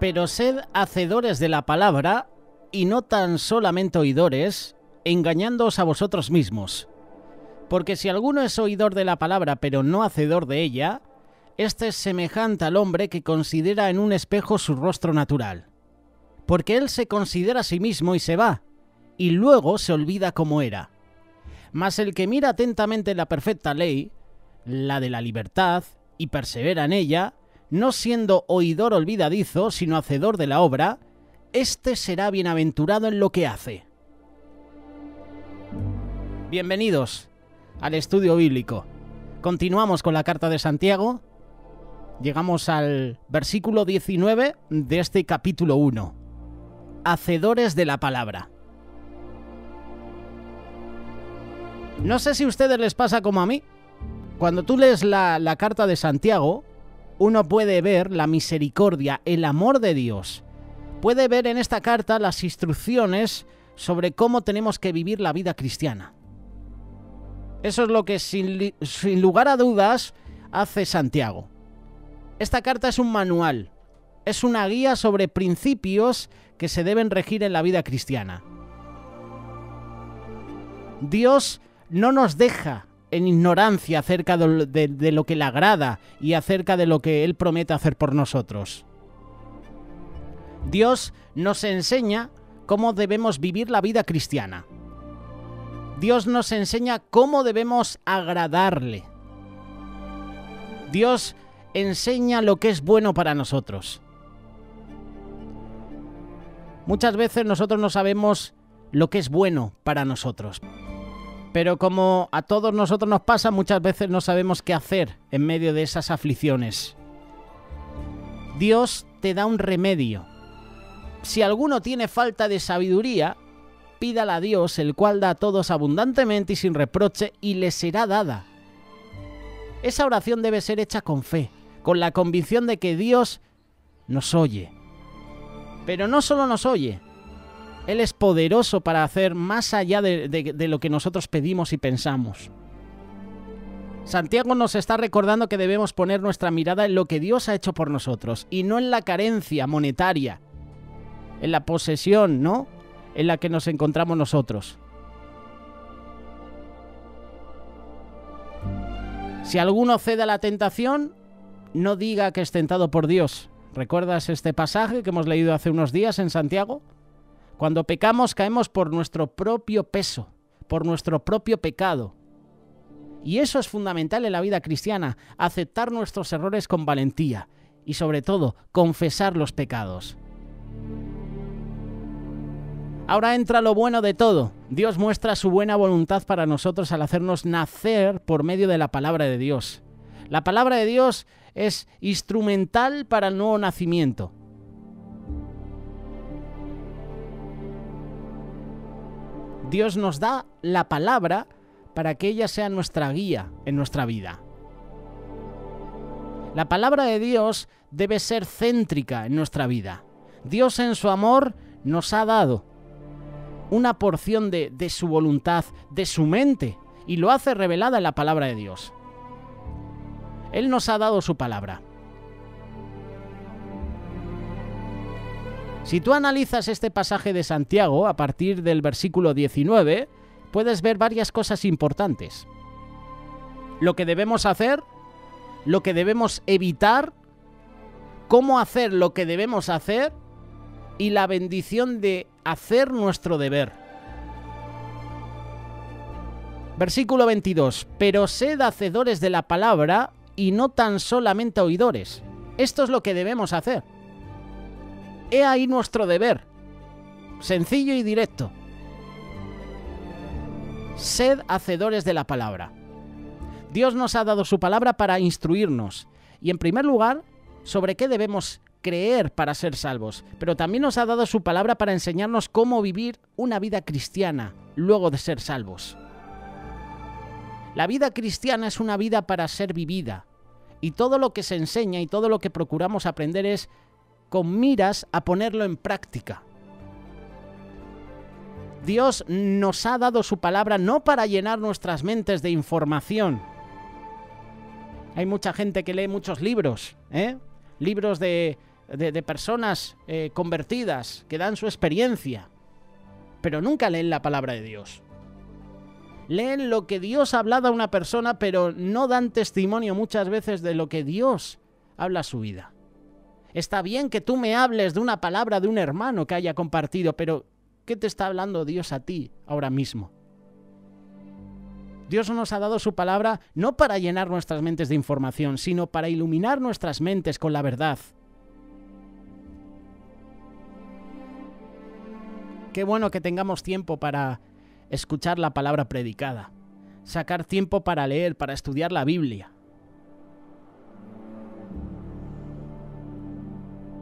Pero sed hacedores de la palabra, y no tan solamente oidores, engañándoos a vosotros mismos. Porque si alguno es oidor de la palabra, pero no hacedor de ella, este es semejante al hombre que considera en un espejo su rostro natural. Porque él se considera a sí mismo y se va, y luego se olvida cómo era. Mas el que mira atentamente la perfecta ley, la de la libertad, y persevera en ella, no siendo oidor olvidadizo, sino hacedor de la obra, éste será bienaventurado en lo que hace. Bienvenidos al estudio bíblico. Continuamos con la carta de Santiago. Llegamos al versículo 19 de este capítulo 1. Hacedores de la palabra. No sé si a ustedes les pasa como a mí. Cuando tú lees la carta de Santiago, uno puede ver la misericordia, el amor de Dios. Puede ver en esta carta las instrucciones sobre cómo tenemos que vivir la vida cristiana. Eso es lo que sin lugar a dudas hace Santiago. Esta carta es un manual, es una guía sobre principios que se deben regir en la vida cristiana. Dios no nos deja en ignorancia acerca de lo que le agrada y acerca de lo que Él promete hacer por nosotros. Dios nos enseña cómo debemos vivir la vida cristiana. Dios nos enseña cómo debemos agradarle. Dios enseña lo que es bueno para nosotros. Muchas veces nosotros no sabemos lo que es bueno para nosotros. Pero como a todos nosotros nos pasa, muchas veces no sabemos qué hacer en medio de esas aflicciones. Dios te da un remedio. Si alguno tiene falta de sabiduría, pídala a Dios, el cual da a todos abundantemente y sin reproche, y le será dada. Esa oración debe ser hecha con fe, con la convicción de que Dios nos oye. Pero no solo nos oye, Él es poderoso para hacer más allá de lo que nosotros pedimos y pensamos. Santiago nos está recordando que debemos poner nuestra mirada en lo que Dios ha hecho por nosotros y no en la carencia monetaria, en la posesión, ¿no?, en la que nos encontramos nosotros. Si alguno cede a la tentación, no diga que es tentado por Dios. ¿Recuerdas este pasaje que hemos leído hace unos días en Santiago? Cuando pecamos, caemos por nuestro propio peso, por nuestro propio pecado. Y eso es fundamental en la vida cristiana, aceptar nuestros errores con valentía y, sobre todo, confesar los pecados. Ahora entra lo bueno de todo. Dios muestra su buena voluntad para nosotros al hacernos nacer por medio de la palabra de Dios. La palabra de Dios es instrumental para el nuevo nacimiento. Dios nos da la palabra para que ella sea nuestra guía en nuestra vida. La palabra de Dios debe ser céntrica en nuestra vida. Dios en su amor nos ha dado una porción de su voluntad, de su mente, y lo hace revelada en la palabra de Dios. Él nos ha dado su palabra. Si tú analizas este pasaje de Santiago a partir del versículo 19, puedes ver varias cosas importantes. Lo que debemos hacer, lo que debemos evitar, cómo hacer lo que debemos hacer y la bendición de hacer nuestro deber. Versículo 22. Pero sed hacedores de la palabra y no tan solamente oidores. Esto es lo que debemos hacer. He ahí nuestro deber. Sencillo y directo. Sed hacedores de la palabra. Dios nos ha dado su palabra para instruirnos. Y en primer lugar, sobre qué debemos creer para ser salvos. Pero también nos ha dado su palabra para enseñarnos cómo vivir una vida cristiana luego de ser salvos. La vida cristiana es una vida para ser vivida. Y todo lo que se enseña y todo lo que procuramos aprender es con miras a ponerlo en práctica. Dios nos ha dado su palabra no para llenar nuestras mentes de información. Hay mucha gente que lee muchos libros, libros de de personas convertidas que dan su experiencia, pero nunca leen la palabra de Dios. Leen lo que Dios ha hablado a una persona, pero no dan testimonio muchas veces de lo que Dios habla a su vida. Está bien que tú me hables de una palabra de un hermano que haya compartido, pero ¿qué te está hablando Dios a ti ahora mismo? Dios nos ha dado su palabra no para llenar nuestras mentes de información, sino para iluminar nuestras mentes con la verdad. Qué bueno que tengamos tiempo para escuchar la palabra predicada, sacar tiempo para leer, para estudiar la Biblia.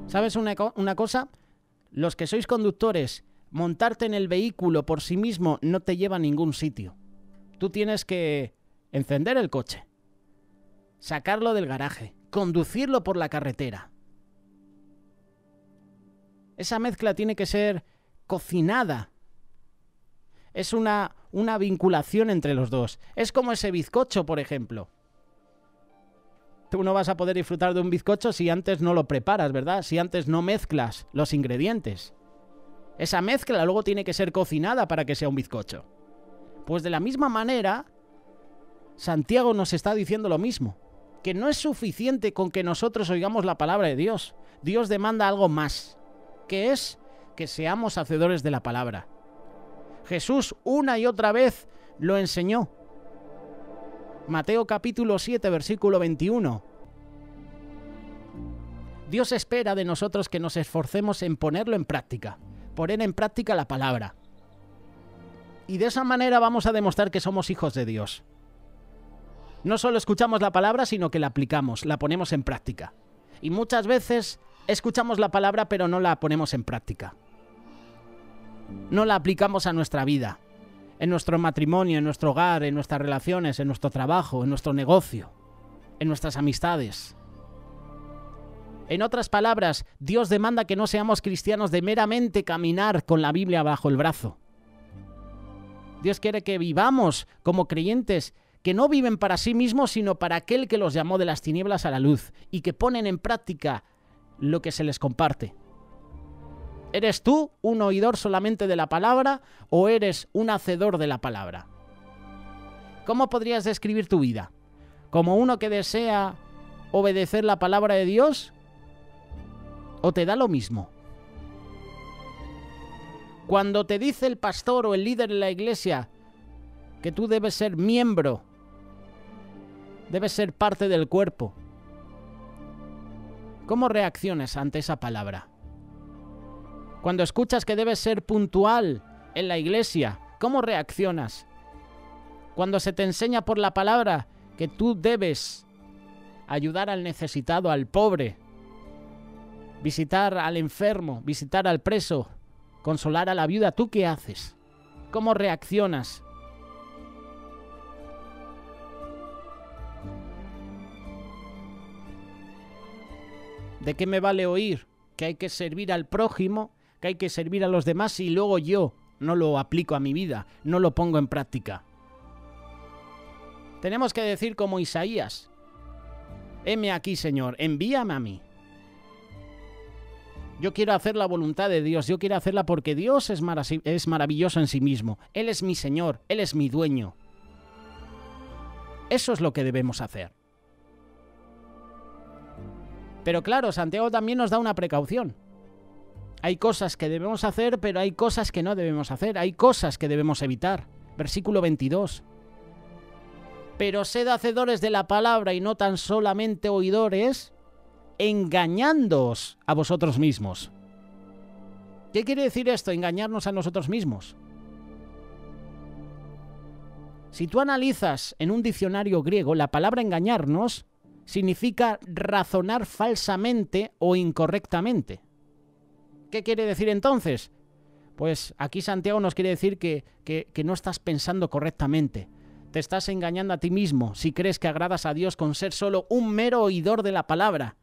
¿Sabes una cosa? Los que sois conductores, montarte en el vehículo por sí mismo no te lleva a ningún sitio. Tú tienes que encender el coche, sacarlo del garaje, conducirlo por la carretera. Esa mezcla tiene que ser cocinada. Es una vinculación entre los dos. Es como ese bizcocho, por ejemplo. Tú no vas a poder disfrutar de un bizcocho si antes no lo preparas, ¿verdad? Si antes no mezclas los ingredientes. Esa mezcla luego tiene que ser cocinada para que sea un bizcocho. Pues de la misma manera, Santiago nos está diciendo lo mismo. Que no es suficiente con que nosotros oigamos la palabra de Dios. Dios demanda algo más, que es que seamos hacedores de la palabra. Jesús una y otra vez lo enseñó. Mateo capítulo 7, versículo 21. Dios espera de nosotros que nos esforcemos en ponerlo en práctica, poner en práctica la palabra. Y de esa manera vamos a demostrar que somos hijos de Dios. No solo escuchamos la palabra, sino que la aplicamos, la ponemos en práctica. Y muchas veces escuchamos la palabra, pero no la ponemos en práctica. No la aplicamos a nuestra vida, en nuestro matrimonio, en nuestro hogar, en nuestras relaciones, en nuestro trabajo, en nuestro negocio, en nuestras amistades. En otras palabras, Dios demanda que no seamos cristianos de meramente caminar con la Biblia bajo el brazo. Dios quiere que vivamos como creyentes que no viven para sí mismos, sino para aquel que los llamó de las tinieblas a la luz y que ponen en práctica lo que se les comparte. ¿Eres tú un oidor solamente de la palabra o eres un hacedor de la palabra? ¿Cómo podrías describir tu vida? ¿Como uno que desea obedecer la palabra de Dios? ¿O te da lo mismo? Cuando te dice el pastor o el líder de la iglesia que tú debes ser miembro, debes ser parte del cuerpo, ¿cómo reaccionas ante esa palabra? Cuando escuchas que debes ser puntual en la iglesia, ¿cómo reaccionas? Cuando se te enseña por la palabra que tú debes ayudar al necesitado, al pobre, visitar al enfermo, visitar al preso, consolar a la viuda, ¿tú qué haces? ¿Cómo reaccionas? ¿De qué me vale oír que hay que servir al prójimo, que hay que servir a los demás y luego yo no lo aplico a mi vida, no lo pongo en práctica? Tenemos que decir como Isaías: heme aquí, Señor, envíame a mí. Yo quiero hacer la voluntad de Dios, yo quiero hacerla porque Dios es maravilloso en sí mismo. Él es mi Señor, Él es mi dueño. Eso es lo que debemos hacer. Pero claro, Santiago también nos da una precaución. Hay cosas que debemos hacer, pero hay cosas que no debemos hacer. Hay cosas que debemos evitar. Versículo 22. Pero sed hacedores de la palabra y no tan solamente oidores, engañándoos a vosotros mismos. ¿Qué quiere decir esto? Engañarnos a nosotros mismos. Si tú analizas en un diccionario griego, la palabra engañarnos significa razonar falsamente o incorrectamente. ¿Qué quiere decir entonces? Pues aquí Santiago nos quiere decir que no estás pensando correctamente. Te estás engañando a ti mismo si crees que agradas a Dios con ser solo un mero oidor de la palabra.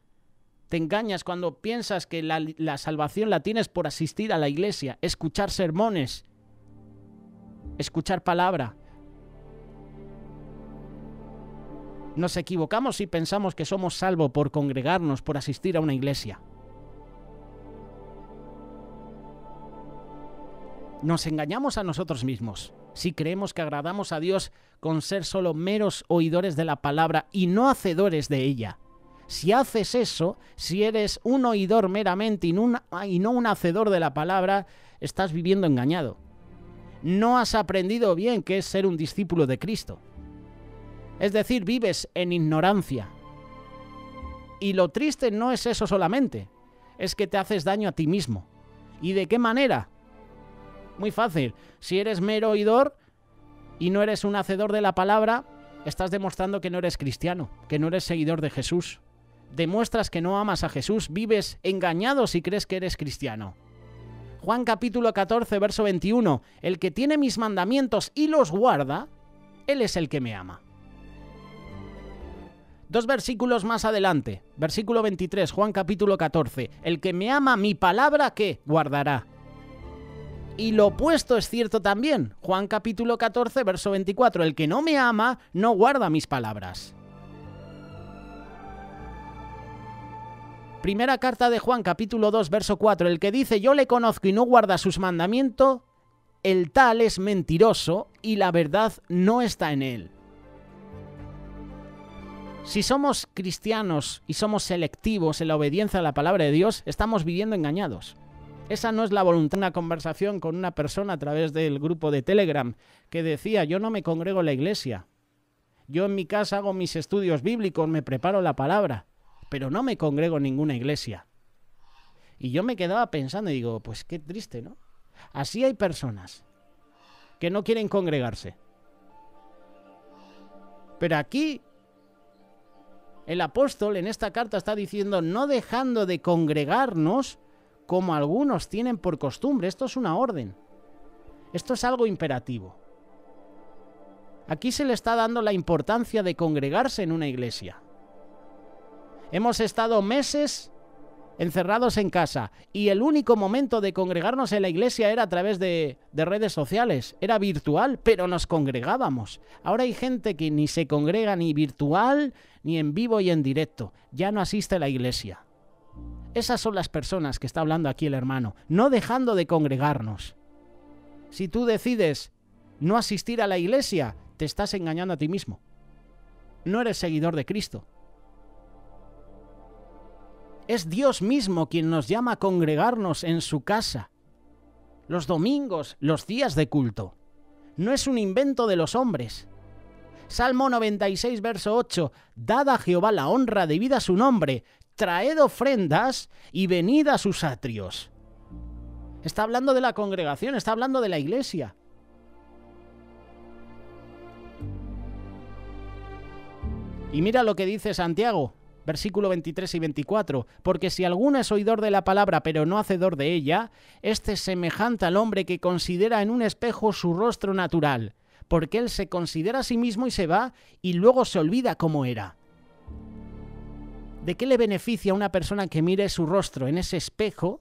Te engañas cuando piensas que la salvación la tienes por asistir a la iglesia, escuchar sermones, escuchar palabra. Nos equivocamos si pensamos que somos salvos por congregarnos, por asistir a una iglesia. Nos engañamos a nosotros mismos si creemos que agradamos a Dios con ser solo meros oidores de la palabra y no hacedores de ella. Si haces eso, si eres un oidor meramente y no un hacedor de la palabra, estás viviendo engañado. No has aprendido bien qué es ser un discípulo de Cristo. Es decir, vives en ignorancia. Y lo triste no es eso solamente, es que te haces daño a ti mismo. ¿Y de qué manera? Muy fácil. Si eres mero oidor y no eres un hacedor de la palabra, estás demostrando que no eres cristiano, que no eres seguidor de Jesús. Demuestras que no amas a Jesús, vives engañado si crees que eres cristiano. Juan capítulo 14, verso 21. El que tiene mis mandamientos y los guarda, él es el que me ama. 2 versículos más adelante, versículo 23, Juan capítulo 14. El que me ama, mi palabra, ¿qué? Guardará. Y lo opuesto es cierto también. Juan capítulo 14, verso 24. El que no me ama, no guarda mis palabras. Primera carta de Juan capítulo 2, verso 4. El que dice yo le conozco y no guarda sus mandamientos, el tal es mentiroso y la verdad no está en él. Si somos cristianos y somos selectivos en la obediencia a la palabra de Dios, estamos viviendo engañados. Esa no es la voluntad. Una conversación con una persona a través del grupo de Telegram que decía, yo no me congrego en la iglesia. Yo en mi casa hago mis estudios bíblicos, me preparo la palabra, pero no me congrego en ninguna iglesia. Y yo me quedaba pensando y digo, pues qué triste, ¿no? Así hay personas que no quieren congregarse. Pero aquí el apóstol en esta carta está diciendo, no dejando de congregarnos como algunos tienen por costumbre. Esto es una orden. Esto es algo imperativo. Aquí se le está dando la importancia de congregarse en una iglesia. Hemos estado meses encerrados en casa y el único momento de congregarnos en la iglesia era a través de redes sociales. Era virtual, pero nos congregábamos. Ahora hay gente que ni se congrega ni virtual, ni en vivo y en directo. Ya no asiste a la iglesia. Esas son las personas que está hablando aquí el hermano, no dejando de congregarnos. Si tú decides no asistir a la iglesia, te estás engañando a ti mismo. No eres seguidor de Cristo. Es Dios mismo quien nos llama a congregarnos en su casa. Los domingos, los días de culto. No es un invento de los hombres. Salmo 96, verso 8. Dad a Jehová la honra debida a su nombre. Traed ofrendas y venid a sus atrios. Está hablando de la congregación, está hablando de la iglesia. Y mira lo que dice Santiago, versículo 23 y 24. Porque si alguno es oidor de la palabra, pero no hacedor de ella, este es semejante al hombre que considera en un espejo su rostro natural, porque él se considera a sí mismo y se va, y luego se olvida cómo era. ¿De qué le beneficia a una persona que mire su rostro en ese espejo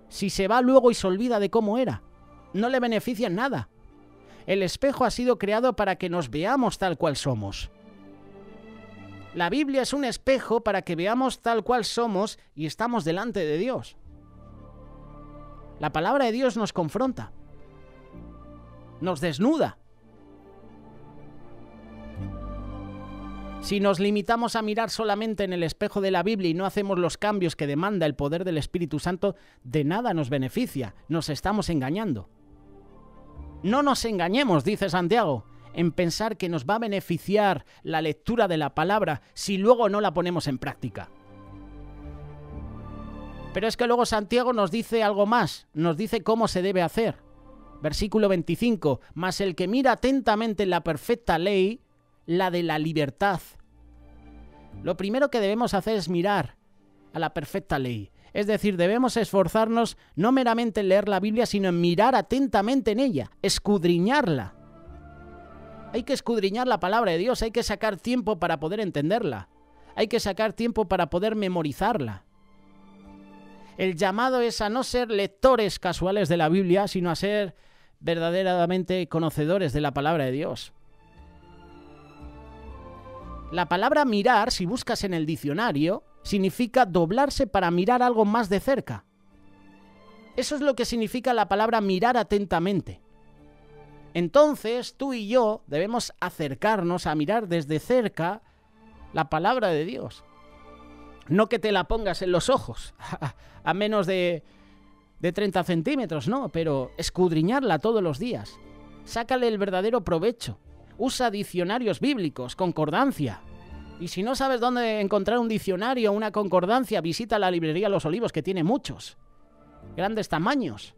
si se va luego y se olvida de cómo era? No le beneficia en nada. El espejo ha sido creado para que nos veamos tal cual somos. La Biblia es un espejo para que veamos tal cual somos y estamos delante de Dios. La palabra de Dios nos confronta, nos desnuda. Si nos limitamos a mirar solamente en el espejo de la Biblia y no hacemos los cambios que demanda el poder del Espíritu Santo, de nada nos beneficia, nos estamos engañando. No nos engañemos, dice Santiago, en pensar que nos va a beneficiar la lectura de la palabra si luego no la ponemos en práctica. Pero es que luego Santiago nos dice algo más, nos dice cómo se debe hacer. Versículo 25, mas el que mira atentamente en la perfecta ley, la de la libertad. Lo primero que debemos hacer es mirar a la perfecta ley. Es decir, debemos esforzarnos no meramente en leer la Biblia, sino en mirar atentamente en ella, escudriñarla. Hay que escudriñar la palabra de Dios, hay que sacar tiempo para poder entenderla. Hay que sacar tiempo para poder memorizarla. El llamado es a no ser lectores casuales de la Biblia, sino a ser verdaderamente conocedores de la palabra de Dios. La palabra mirar, si buscas en el diccionario, significa doblarse para mirar algo más de cerca. Eso es lo que significa la palabra mirar atentamente. Entonces, tú y yo debemos acercarnos a mirar desde cerca la palabra de Dios. No que te la pongas en los ojos, a menos de 30 centímetros, no, pero escudriñarla todos los días. Sácale el verdadero provecho. Usa diccionarios bíblicos, concordancia. Y si no sabes dónde encontrar un diccionario o una concordancia, visita la librería Los Olivos, que tiene muchos. Grandes tamaños.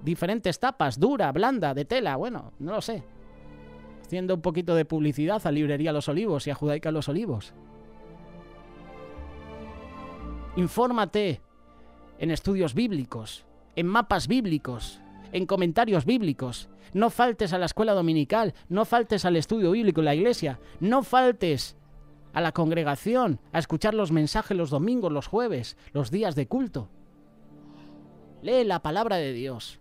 Diferentes tapas, dura, blanda, de tela, bueno, no lo sé. Haciendo un poquito de publicidad a Librería Los Olivos y a Judaica Los Olivos. Infórmate en estudios bíblicos, en mapas bíblicos, en comentarios bíblicos. No faltes a la escuela dominical, no faltes al estudio bíblico en la iglesia, no faltes a la congregación, a escuchar los mensajes los domingos, los jueves, los días de culto. Lee la palabra de Dios.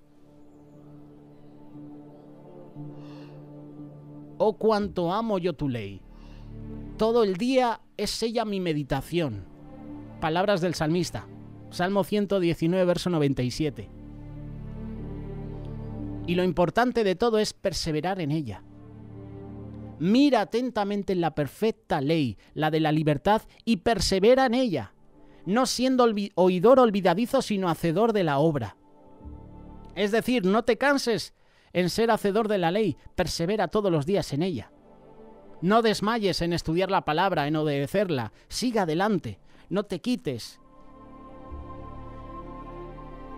Oh, cuánto amo yo tu ley. Todo el día es ella mi meditación. Palabras del salmista. Salmo 119, verso 97. Y lo importante de todo es perseverar en ella. Mira atentamente en la perfecta ley, la de la libertad, y persevera en ella, no siendo oidor olvidadizo, sino hacedor de la obra. Es decir, no te canses en ser hacedor de la ley, persevera todos los días en ella. No desmayes en estudiar la palabra, en obedecerla, siga adelante, no te quites.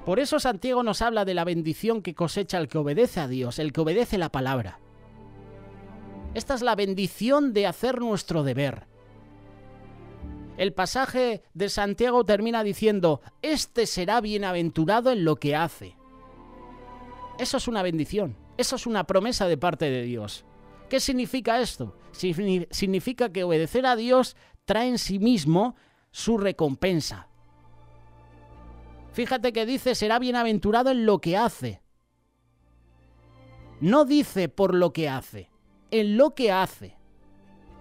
Por eso Santiago nos habla de la bendición que cosecha el que obedece a Dios, el que obedece la palabra. Esta es la bendición de hacer nuestro deber. El pasaje de Santiago termina diciendo, este será bienaventurado en lo que hace. Eso es una bendición, eso es una promesa de parte de Dios. ¿Qué significa esto? Significa que obedecer a Dios trae en sí mismo su recompensa. Fíjate que dice, será bienaventurado en lo que hace. No dice por lo que hace, en lo que hace.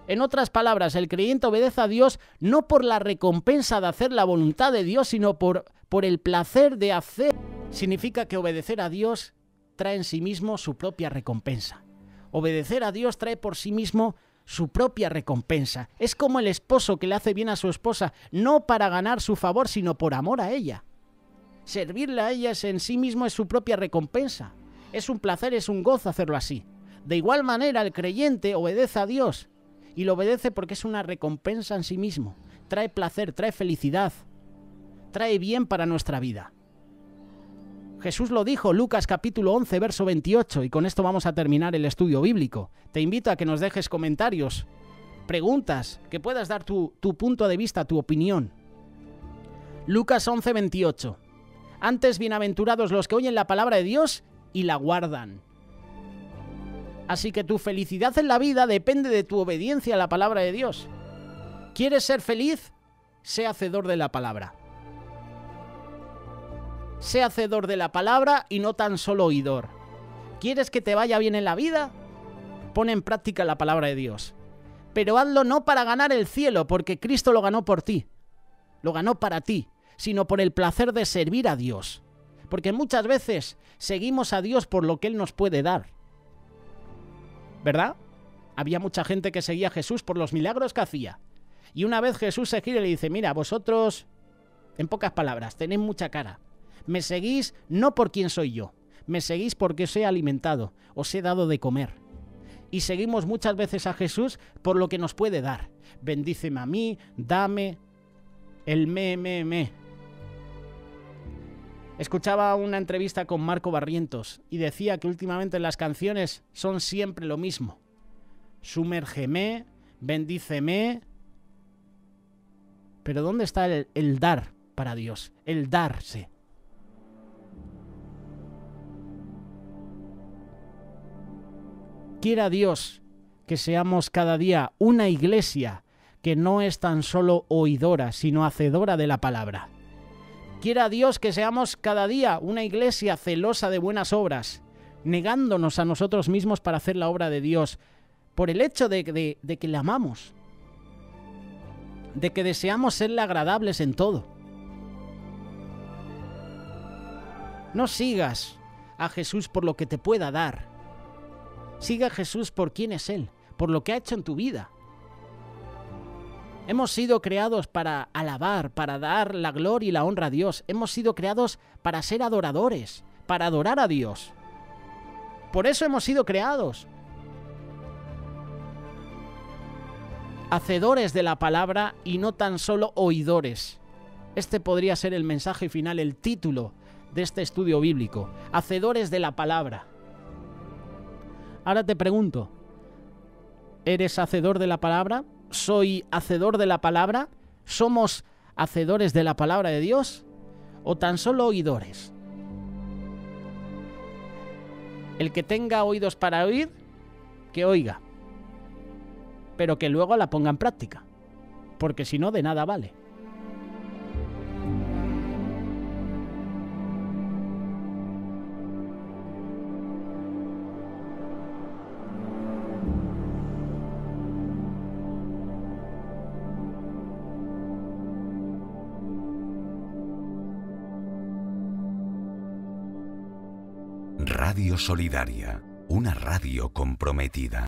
En otras palabras, el creyente obedece a Dios no por la recompensa de hacer la voluntad de Dios, sino por el placer de hacer. Significa que obedecer a Dios trae en sí mismo su propia recompensa. Obedecer a Dios trae por sí mismo su propia recompensa. Es como el esposo que le hace bien a su esposa, no para ganar su favor, sino por amor a ella. Servirle a ella en sí mismo es su propia recompensa. Es un placer, es un gozo hacerlo así. De igual manera, el creyente obedece a Dios y lo obedece porque es una recompensa en sí mismo. Trae placer, trae felicidad, trae bien para nuestra vida. Jesús lo dijo, Lucas capítulo 11, verso 28, y con esto vamos a terminar el estudio bíblico. Te invito a que nos dejes comentarios, preguntas, que puedas dar tu punto de vista, tu opinión. Lucas 11, 28. Antes, bienaventurados los que oyen la palabra de Dios y la guardan. Así que tu felicidad en la vida depende de tu obediencia a la palabra de Dios. ¿Quieres ser feliz? Sé hacedor de la palabra. Sé hacedor de la palabra y no tan solo oidor. ¿Quieres que te vaya bien en la vida? Pon en práctica la palabra de Dios. Pero hazlo no para ganar el cielo, porque Cristo lo ganó por ti. Lo ganó para ti, sino por el placer de servir a Dios. Porque muchas veces seguimos a Dios por lo que Él nos puede dar. ¿Verdad? Había mucha gente que seguía a Jesús por los milagros que hacía. Y una vez Jesús se gira y le dice, mira, vosotros, en pocas palabras, tenéis mucha cara. Me seguís no por quién soy yo, me seguís porque os he alimentado, os he dado de comer. Y seguimos muchas veces a Jesús por lo que nos puede dar. Bendíceme a mí, dame el me. Escuchaba una entrevista con Marco Barrientos y decía que últimamente las canciones son siempre lo mismo. Sumérgeme, bendíceme. Pero ¿dónde está el dar para Dios? El darse. Quiera Dios que seamos cada día una iglesia que no es tan solo oidora, sino hacedora de la palabra. Quiera Dios que seamos cada día una iglesia celosa de buenas obras, negándonos a nosotros mismos para hacer la obra de Dios, por el hecho de que le amamos, de que deseamos serle agradables en todo. No sigas a Jesús por lo que te pueda dar. Sigue a Jesús por quién es Él, por lo que ha hecho en tu vida. Hemos sido creados para alabar, para dar la gloria y la honra a Dios. Hemos sido creados para ser adoradores, para adorar a Dios. Por eso hemos sido creados. Hacedores de la palabra y no tan solo oidores. Este podría ser el mensaje final, el título de este estudio bíblico. Hacedores de la palabra. Ahora te pregunto, ¿eres hacedor de la palabra? ¿Soy hacedor de la palabra? ¿Somos hacedores de la palabra de Dios? ¿O tan solo oidores? El que tenga oídos para oír, que oiga. Pero que luego la ponga en práctica. Porque si no, de nada vale. Radio Solidaria, una radio comprometida.